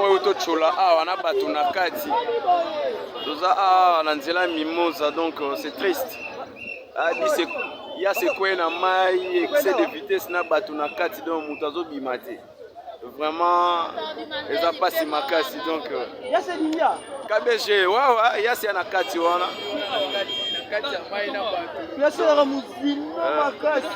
oyo tochola awa na bato na kati toza awa na nzela mimosa, donc c'est triste. Il y a sekweye na mai, excès de vitesse na bato na kati, donc moto azobima te. Vraiment eza pasi makasi, donc KBG wawa yasi ya na kati wana yasi ya musulman makasi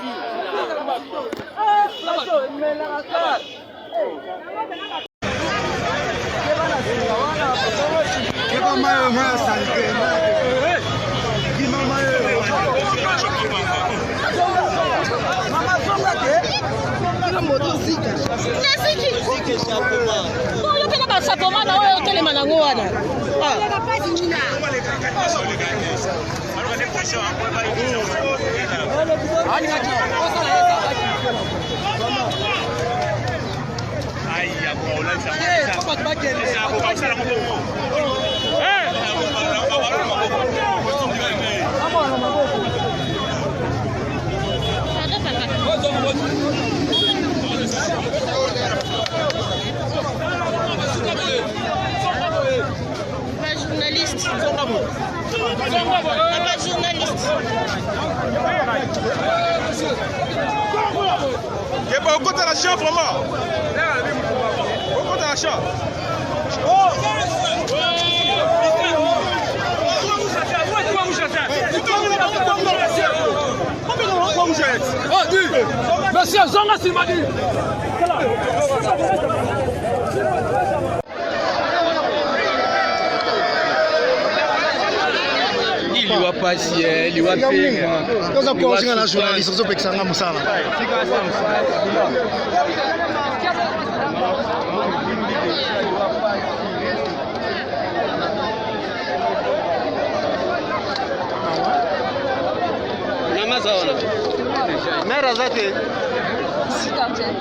journaliste. Il y a pas au compte à la chien vraiment. Au compte à la chien. Monsieur Zonga Simadi. liwa pasi liwa penga koza kuosinga na journaliste ozopekisanga mosala namaza wana mera zate